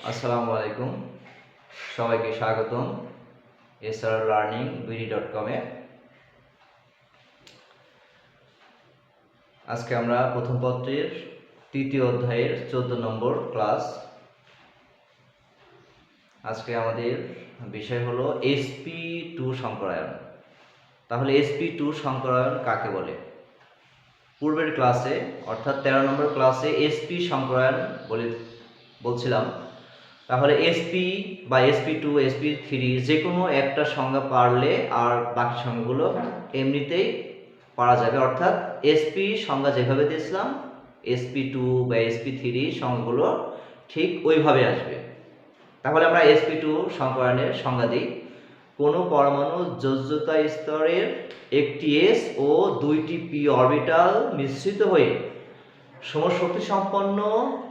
আসসালামু আলাইকুম, সবাইকে স্বাগতম srlearningbd.com এ। আজকে আমরা প্রথম পত্রের তৃতীয় অধ্যায়ের 14 নম্বর ক্লাস। আজকে আমাদের বিষয় হলো sp2 সংকরায়ন। তাহলে sp2 সংকরায়ন কাকে বলে? পূর্বের ক্লাসে অর্থাৎ 13 নম্বর ক্লাসে sp সংকরায়ন বলছিলাম। তাহলে sp বা sp2 sp3 যে কোনো একটা সংজ্ঞা পারলে আর বাকি সংজ্ঞাগুলো এমনিতেই পারা যাবে। অর্থাৎ sp সংজ্ঞা যেভাবে দিয়েছিলাম sp2 বা sp3 সংজ্ঞাগুলো ঠিক ওইভাবে আসবে। তাহলে আমরা sp2 সংকরায়নের সংজ্ঞা দিই। কোনো পরমাণু যোজ্যতা স্তরের একটি s ও দুইটি p অরবিটাল মিশ্রিত হয়ে সমশক্তি সম্পন্ন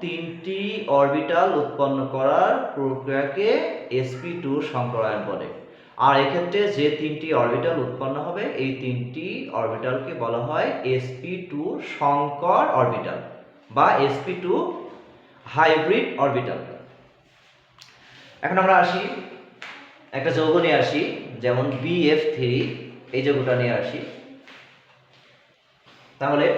তিনটি অরবিটাল উৎপন্ন করার প্রক্রিয়াকে sp2 সংকরায়ন বলে। আর এক্ষেত্রে যে তিনটি অরবিটাল উৎপন্ন হবে এই তিনটি অরবিটালকে বলা হয় sp2 সংকর অরবিটাল বা sp2 হাইব্রিড অরবিটাল। এখন আমরা আসি একটা যৌগ নিয়ে আসি, যেমন BF3 এই যৌগটা নিয়ে আসি। তাহলে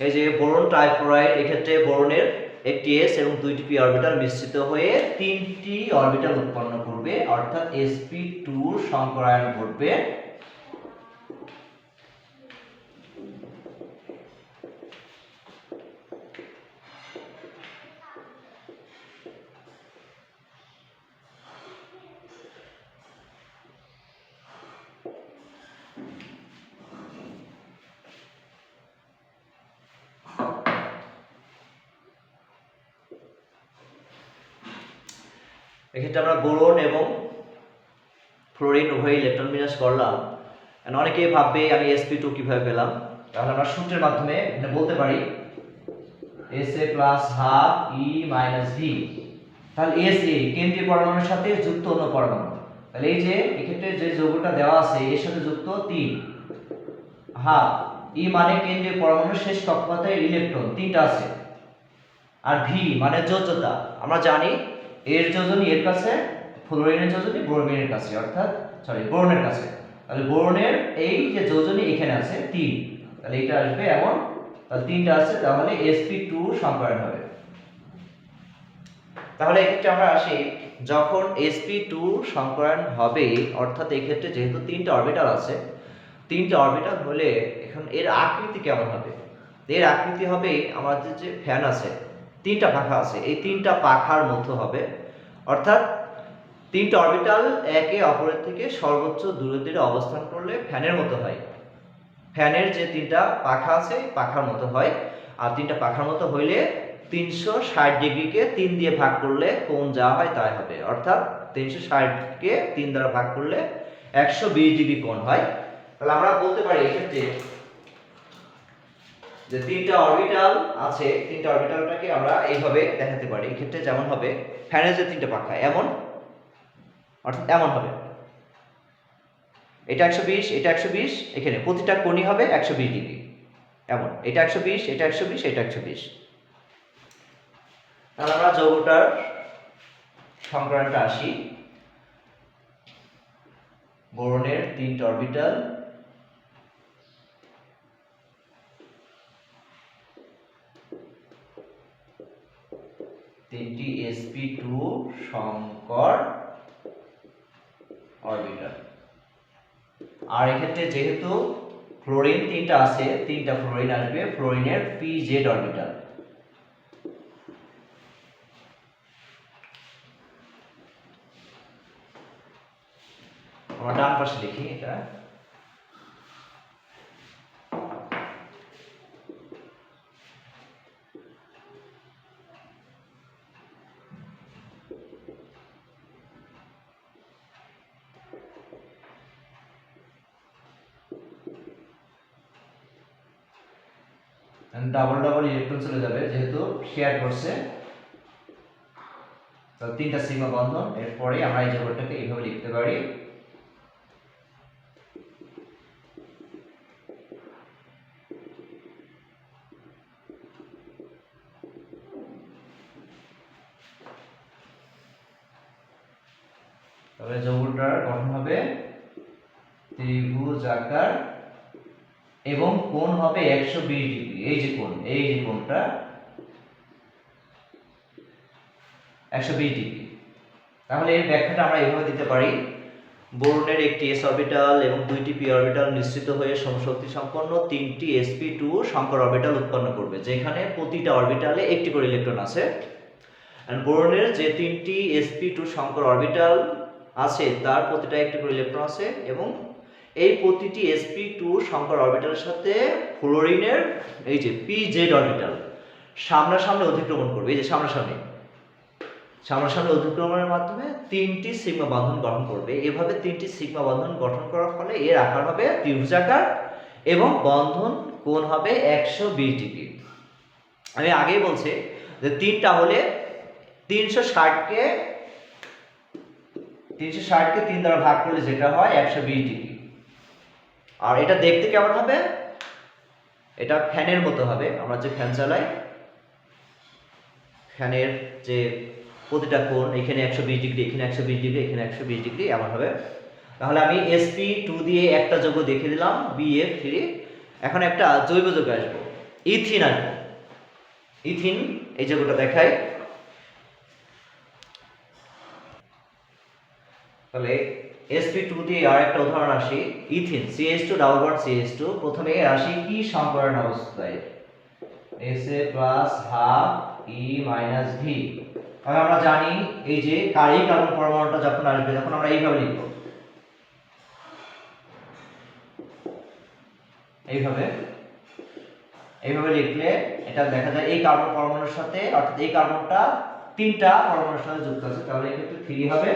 এই যে বোরন ট্রাইফ্লোরাইড, এক্ষেত্রে বোরনের একটি s এবং দুইটি p অরবিটাল মিশ্রিত হয়ে তিনটি অরবিটাল উৎপন্ন করবে, অর্থাৎ sp2 সংকরায়ন ঘটবে। এক্ষেত্রে আমরা বোরন এবং ফ্লোরিন উভয় ইলেকট্রন বিন্যাস করলাম। অনেকেই ভাববে আমি sp2 কিভাবে পেলাম। তাহলে আমরা সূত্রের মাধ্যমে বলতে পারি Sa plus half E minus V। তাহলে Sa কেন্দ্রীয় পরমাণুর সাথে যুক্ত অন্য পরমাণু। তাহলে এই যে এক্ষেত্রে যে যৌগটা দেওয়া আছে এর সাথে যুক্ত 3 হাফ E মানে কেন্দ্রীয় পরমাণুর শেষ কক্ষপথের ইলেকট্রন 3টা আছে। আর V মানে যোজ্যতা। আমরা জানি এর যোজনী এর কাছে, ফ্লোরিনের যোজনী ব্রোমিনের কাছে, অর্থাৎ বোরনের কাছে। তাহলে বোরনের এই যে যোজনী এখানে আছে 3, তাহলে এটা আসবে এমন। তাহলে 3টা আছে, তাহলে sp2 সংকরায়ন হবে। তাহলে এক্ষেত্রে আমরা আসি, যখন sp2 সংকরায়ন হবে অর্থাৎ এক্ষেত্রে যেহেতু 3টা অরবিটাল আছে, 3টা অরবিটাল হলে এখন এর আকৃতি কেমন হবে? এর আকৃতি হবে আমাদের যে ফ্যান আছে, 3টা পাখা আছে, এই 3টা পাখার মতো হবে। অর্থাৎ 3টা অরবিটাল একে অপরের থেকে সর্বোচ্চ দূরত্বে অবস্থান করলে ফ্যানের মতো হয়। ফ্যানের যে 3টা পাখা আছে পাখার মতো হয়। আর 3টা পাখার মতো হইলে 360 ডিগ্রিকে 3 দিয়ে ভাগ করলে কোণ যা হয় তাই হবে। অর্থাৎ 360কে 3 দ্বারা ভাগ করলে 120 ডিগ্রি কোণ হয়। তাহলে আমরা বলতে পারি এক্ষেত্রে যে 3টা অরবিটাল আছে, 3টা অরবিটালটাকে আমরা এইভাবে দেখাতে পারি। এক্ষেত্রে যেমন হবে ফ্যানের যে 3টা পাখা এমন, অর্থাৎ এমন হবে। এটা 120, এটা 120, এখানে প্রতিটা কোণই হবে 120 ডিগ্রি এমন। এটা 120, এটা 120, এটা 120। তাহলে আমরা যৌগটার সংকরায়নটা আসি। বোরনের 3টা অরবিটাল, তিনটি sp2 সংকর অরবিটাল। আর এক্ষেত্রে যেহেতু ফ্লোরিন 3টা আছে, 3টা ফ্লোরিন আসবে, ফ্লোরিনের pz অরবিটাল। আমরা ডান পাশে লিখি এটা। ডাবল ডাবল ইলেকট্রন চলে যাবে যেহেতু শেয়ার করছে। তো 3টা সিগমা বন্ধন, এরপরে আমরা এই যৌগটাকে এইভাবে লিখতে পারি তাহলে যৌগটার গঠন হবে ত্রিভুজাকার এবং কোণ হবে 120 ডিগ্রি। এই যে কোণটা 120 ডিগ্রি। তাহলে এর ব্যাখ্যাটা আমরা এভাবে দিতে পারি, বোরনের একটি s অরবিটাল এবং দুইটি p অরবিটাল মিশ্রিত হয়ে সমশক্তি সম্পন্ন তিনটি sp2 সংকর অরবিটাল উৎপন্ন করবে, যেখানে প্রতিটা অরবিটালে একটি করে ইলেকট্রন আছে। বোরনের যে তিনটি sp2 সংকর অরবিটাল আছে তার প্রতিটা একটি করে ইলেকট্রন আছে এবং এই প্রতিটি sp2 সংকর অরবিটালের সাথে ফ্লোরিনের এই যে pz অরবিটাল সামনাসামনি অতিক্রমণ করবে। এই যে সামনাসামনি অতিক্রমণের মাধ্যমে তিনটি সিগমা বন্ধন গঠন করবে। এভাবে তিনটি সিগমা বন্ধন গঠন করার ফলে এর আকার হবে ত্রিভুজাকার এবং বন্ধন কোণ হবে 120 ডিগ্রি। আমি আগেই বলছি যে তিনটা হলে 360কে 3 দ্বারা ভাগ করলে যেটা হয় 120 ডিগ্রি। আর এটা দেখতে কেমন হবে? এটা ফ্যানের মতো হবে। আমরা যে ফ্যান চালাই, ফ্যানের যে প্রতিটা কোণ এখানে 120 ডিগ্রি, এখানে 120 ডিগ্রি, এখানে 120 ডিগ্রি এমন হবে। তাহলে আমি sp2 দিয়ে একটা যৌগ দেখিয়ে দিলাম BF3। এখন একটা জৈব যৌগ আসবো, ইথিন আসবো। ইথিন এই যৌগটা দেখাই। তাহলে sp2 দিয়ে আর একটা উদাহরণ আসি, ethene CH2 double bond CH2। প্রথমে রাশি কি সংকরণ অবস্থায় Sa+12E- V। তাহলে আমরা জানি এই যে কার্বন পরমাণুটা যখন আসবে তখন আমরা এইভাবে লিখব, এইভাবে লিখলে এটা দেখা যায় এই কার্বন পরমাণুর সাথে, অর্থাৎ এই কার্বনটা তিনটা পরমাণুর সাথে যুক্ত আছে। তাহলে এক্ষেত্রে 3 হবে,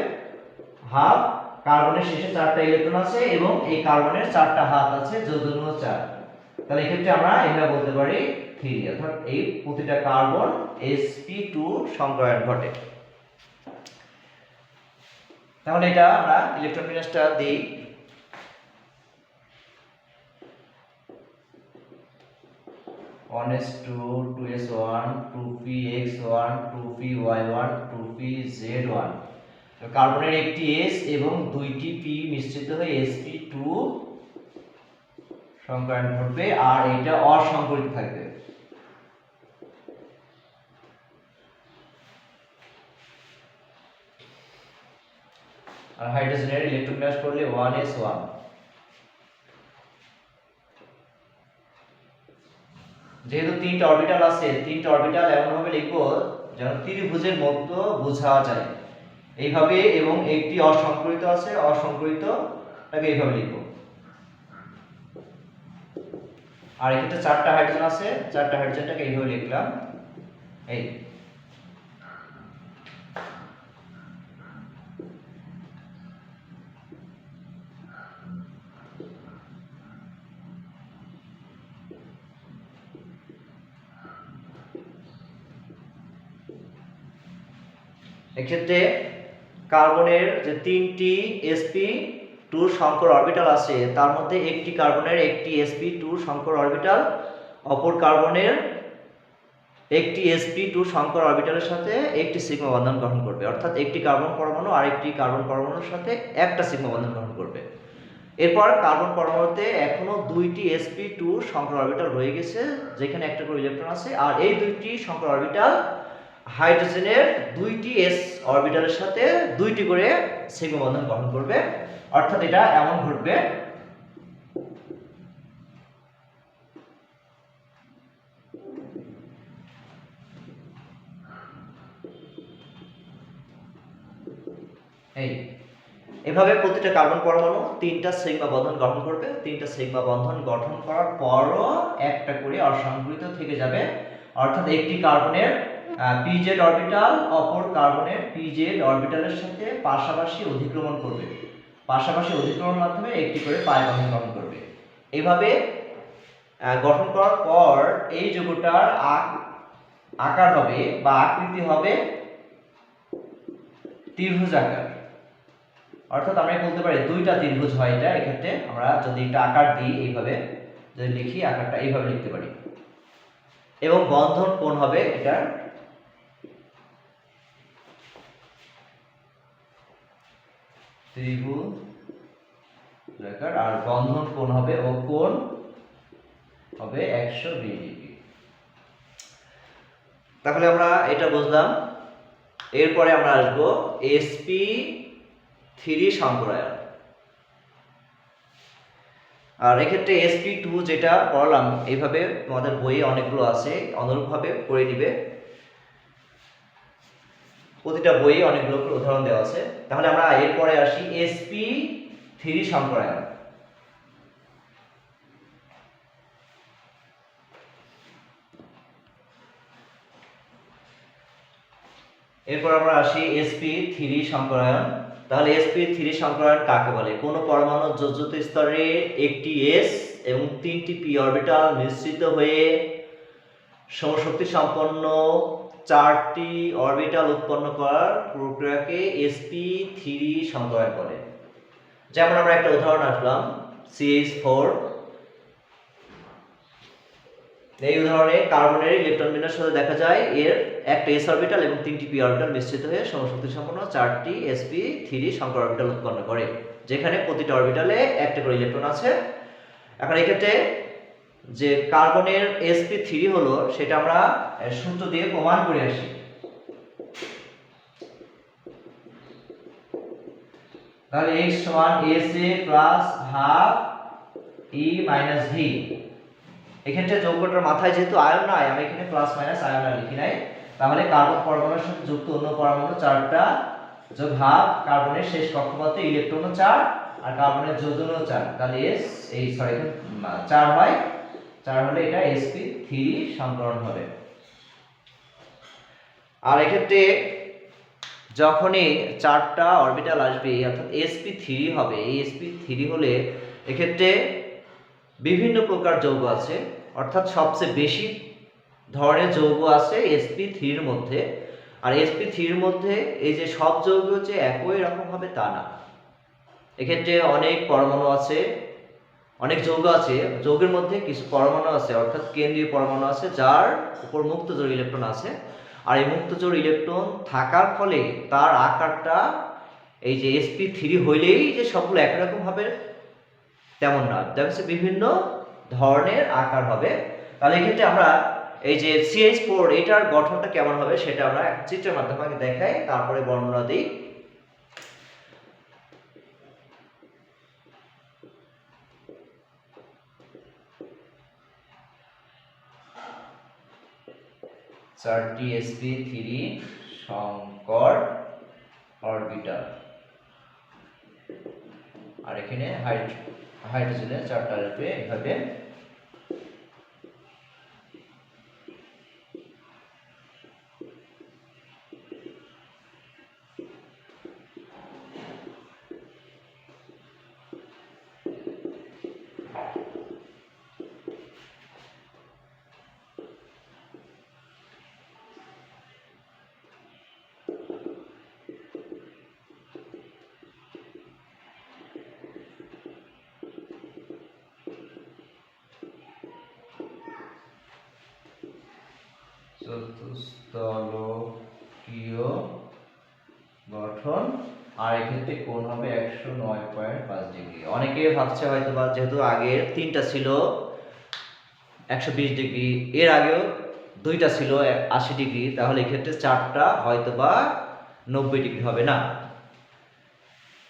হাফ কার্বনের শেষে 4টা ইলেকট্রন আছে এবং এই কার্বনের 4টা হাত আছে, যোজনী 4। তাহলে এক্ষেত্রে আমরা এটা বলতে পারি 3, অর্থাৎ এই প্রতিটা কার্বন sp2 সংকরায়ন ঘটে। তাহলে এটা আমরা ইলেকট্রন বিন্যাসটা দেই। 1s2 2s1 2px1 2py1 2pz1। কার্বনের একটি s এবং দুইটি p মিশ্রিত হয়ে sp2 সংকরায়ন ঘটবে আর এটা অসংকরিত থাকবে। আর হাইড্রোজেনের ইলেকট্রন বিন্যাস করলে 1s1। যেহেতু তিনটা অরবিটাল আছে, তিনটা অরবিটাল এমন ভাবে লিখবো যেন ত্রিভুজের মতো বোঝা যায় এইভাবে, এবং একটি অসংকরিত আছে, অসংকরিতটাকে এইভাবে লিখবো। আর এক্ষেত্রে 4টা হাইড্রোজেন আছে, 4টা হাইড্রোজেনটাকে এইভাবে লিখলাম। এই এক্ষেত্রে কার্বনের যে তিনটি sp2 সংকর অরবিটাল আছে তার মধ্যে একটি কার্বনের একটি sp2 সংকর অরবিটাল অপর কার্বনের একটি sp2 সংকর অরবিটালের সাথে একটি সিগমা বন্ধন গঠন করবে, অর্থাৎ একটি কার্বন পরমাণু আরেকটি কার্বন পরমাণুর সাথে একটা সিগমা বন্ধন গঠন করবে। এরপর কার্বন পরমাণুতে এখনো দুইটি sp2 সংকর অরবিটাল রয়ে গেছে, যেখানে একটা করে ইলেকট্রন আছে, আর এই দুইটি সংকর অরবিটাল হাইড্রোজেনের দুইটি s অরবিটালের সাথে দুইটি করে সিগমা বন্ধন গঠন করবে। অর্থাৎ এটা এমন ঘটবে, এভাবে প্রতিটা কার্বন পরমাণু তিনটা সিগমা বন্ধন গঠন করবে। তিনটা সিগমা বন্ধন গঠন করার পরও একটা করে অসংকরিত থেকে যাবে, অর্থাৎ একটি কার্বনের pz অরবিটাল অপর কার্বনের pz অরবিটালের সাথে পাশাপাশি অধিক্রমণ করবে। পাশাপাশি অধিক্রমণের মাধ্যমে একটি করে পাই বন্ধন গঠন করবে। এভাবে গঠন করার পর এই যৌগটার আকার হবে বা আকৃতি হবে ত্রিভুজাকার। অর্থাৎ আমরা বলতে পারি দুইটা ত্রিভুজ হয় এটা। এক্ষেত্রে আমরা যদি একটা আকার দিই, এইভাবে যদি লিখি, আকারটা এইভাবে লিখতে পারি এবং বন্ধন কোণ হবে এটা ত্রিভুজাকার, আর বন্ধন কোণ হবে ও কোণ হবে 120 ডিগ্রি। তাহলে আমরা এটা বুঝলাম। এরপরে আমরা আসবো sp3 সংকরায়ন। আর এক্ষেত্রে sp2 যেটা পড়লাম এইভাবে তোমাদের বইয়ে অনেকগুলো আছে, অনুরূপভাবে করে দিবে। প্রতিটা বইয়ে অনেকগুলো উদাহরণ দেওয়া আছে। তাহলে আমরা এরপরে আসি sp3 সংকরায়ন। এরপর আমরা আসি sp3 সংকরায়ন। তাহলে sp3 সংকরায়ন কাকে বলে? কোন পরমাণু যোজ্যত স্তরে একটি s এবং 3টি p অরবিটাল মিশ্রিত হয়ে সমশক্তি সম্পন্ন 4টি অরবিটাল উৎপন্ন করার প্রক্রিয়াকে sp3 সংকরায়ন বলে। যেমন আমরা একটা উদাহরণ আসলাম CH4। এই উদাহরণে কার্বনের ইলেকট্রন বিন্যাস সাথে দেখা যায় এর একটা s অরবিটাল এবং 3টি p অরবিটাল মিশ্রিত হয়ে সমশক্তি সম্পন্ন 4টি sp3 সংকর অরবিটাল উৎপন্ন করে, যেখানে প্রতিটা অরবিটালে একটা করে ইলেকট্রন আছে। এখন এই ক্ষেত্রে যে কার্বনের sp3 হলো সেটা আমরা সূত্র দিয়ে প্রমাণ করে আসি। তাহলে x সমান sa plus half e minus v। এক্ষেত্রে যৌগটার মাথায় যেহেতু আয়ন নাই, আমি এখানে প্লাস মাইনাস আয়ন লিখি নাই। তাহলে কার্বন পরমাণুর সাথে যুক্ত অন্য পরমাণু 4টা যোগ হাফ, কার্বনের শেষ কক্ষপথে ইলেকট্রনও 4 আর কার্বনের যোজনও 4। তাহলে এই 4 হয়, 4 হলে এটা sp3 সংকরণ হবে। আর এক্ষেত্রে যখনই 4টা অরবিটাল আসবে অর্থাৎ sp3 হবে, এই sp3 হলে এক্ষেত্রে বিভিন্ন প্রকার যৌগ আছে, অর্থাৎ সবচেয়ে বেশি ধরনের যৌগ আছে sp3 এর মধ্যে। আর sp3 এর মধ্যে এই যে সব যৌগ যে একই রকম হবে তা না, এক্ষেত্রে অনেক পরমাণু আছে, অনেক যৌগ আছে। যৌগের মধ্যে কিছু পরমাণু আছে অর্থাৎ কেন্দ্রীয় পরমাণু আছে যার উপর মুক্ত জোড় ইলেকট্রন আছে। আর এই মুক্ত জোড় ইলেকট্রন থাকার ফলে তার আকারটা এই যে sp3 হইলেই যে সবগুলো একই রকম হবে তেমন না, দেখছে বিভিন্ন ধরনের আকার হবে। তাহলে এক্ষেত্রে আমরা এই যে CH4 এটার গঠনটা কেমন হবে সেটা আমরা এক চিত্রের মাধ্যমে দেখাই, তারপরে বর্ণনা দিই। চারটি sp3 সংকর অরবিটাল, আর এখানে হাইড্রোজেনের 4টা আসবে এভাবে। চতুস্তলকীয় গঠন, আর এক্ষেত্রে কোণ হবে 109.5 ডিগ্রি। অনেকে ভাবছে হয়তো বা যেহেতু আগের 3টা ছিল 120 ডিগ্রি, এর আগেও 2টা ছিল 80 ডিগ্রি, তাহলে এক্ষেত্রে 4টা হয়তো বা 90 ডিগ্রি হবে না।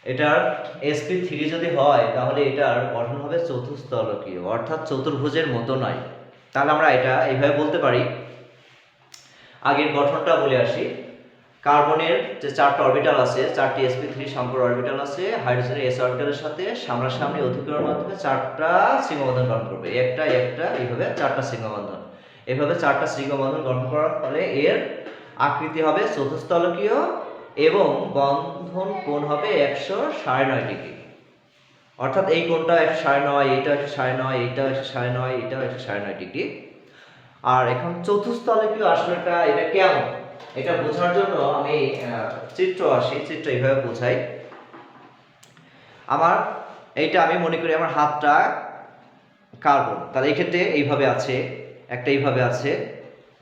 এটার sp3 যদি হয় তাহলে এটার গঠন হবে চতুস্তলকীয়, অর্থাৎ চতুর্ভুজের মতো নয়। তাহলে আমরা এটা এইভাবে বলতে পারি। আগের গঠনটা বলে আসি। কার্বনের যে 4টা অরবিটাল আছে, 4টি sp3 সংকর অরবিটাল আছে, হাইড্রোজেনের s অরবিটালের সাথে সামনাসামনি অধিকরণের মাধ্যমে 4টা শৃঙ্গবন্ধন গঠন করবে, একটা এইভাবে 4টা শৃঙ্গবন্ধন। এভাবে 4টা শৃঙ্গবন্ধন গঠন করার ফলে এর আকৃতি হবে চতুস্তলকীয় এবং বন্ধন কোণ হবে 109.5 ডিগ্রি। অর্থাৎ এই কোণটা 109, এইটা 109, এইটা 109, এইটা 109 ডিগ্রি। আর এখন চতুস্তলকীয় আসলে এটা কেমন, এটা বোঝার জন্য আমি চিত্র এইভাবে বোঝাই। আমি মনে করি আমার হাতটা কার্বন, তাহলে এই ক্ষেত্রে এইভাবে আছে, একটা এইভাবে আছে,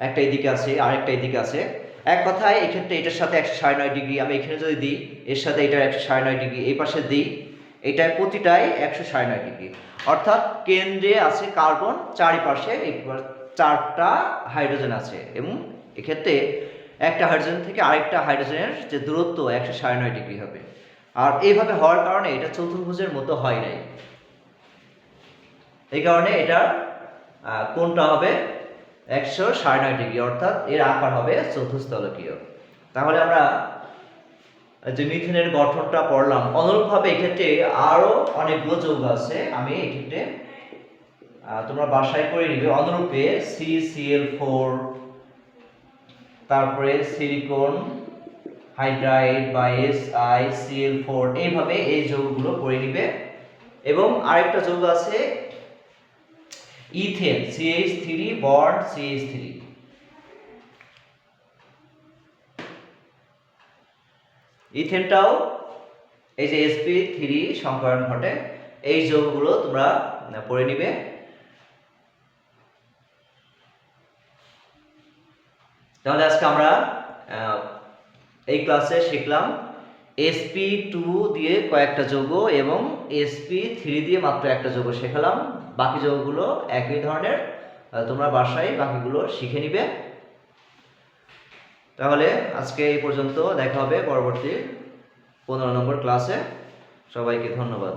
একটা এইদিকে আছে, আরেকটা এইদিকে আছে। এক কথায় এই ক্ষেত্রে এটার সাথে 169 ডিগ্রি আমি এখানে যদি দিই, এর সাথে এটার 169 ডিগ্রি, এই পাশে দিই, এটাই প্রতিটাই 169 ডিগ্রি। অর্থাৎ কেন্দ্রে আছে কার্বন, চারিপাশে 4টা হাইড্রোজেন আছে, এবং এক্ষেত্রে একটা হাইড্রোজেন থেকে আরেকটা হাইড্রোজেনের যে দূরত্ব 169 ডিগ্রি হবে। আর এইভাবে হওয়ার কারণে এটা চতুর্ভুজের মতো হয় নাই, এই কারণে এটার কোণটা হবে 169 ডিগ্রি, অর্থাৎ এর আকার হবে চতুস্তলকীয়। তাহলে আমরা যে মিথেনের গঠনটা পড়লাম, অনুরূপভাবে এক্ষেত্রে আরো অনেকগুলো যৌগ আছে, আমি এক্ষেত্রে তোমরা বাসায় করে নিবে। অনুরূপে CCl4, তারপরে সিলিকন হাইড্রাইড বা SiCl4, এইভাবে এই যৌগগুলো করে নিবে। এবং আরেকটা যৌগ আছে ইথেন, CH3 বন্ড CH3, ইথেনটাও এই যে sp3 সংকরণ ঘটে, এই যৌগগুলো তোমরা পড়ে নিবে। তাহলে আজকে আমরা এই ক্লাসে শিখলাম sp2 দিয়ে কয়েকটা যৌগ এবং sp3 দিয়ে মাত্র একটা যৌগ শেখালাম। বাকি যৌগগুলো একই ধরনের, তোমরা বাসায় বাকিগুলো শিখে নিবে। তাহলে আজকে এই পর্যন্ত, দেখা হবে পরবর্তী 15 নম্বর ক্লাসে। সবাইকে ধন্যবাদ।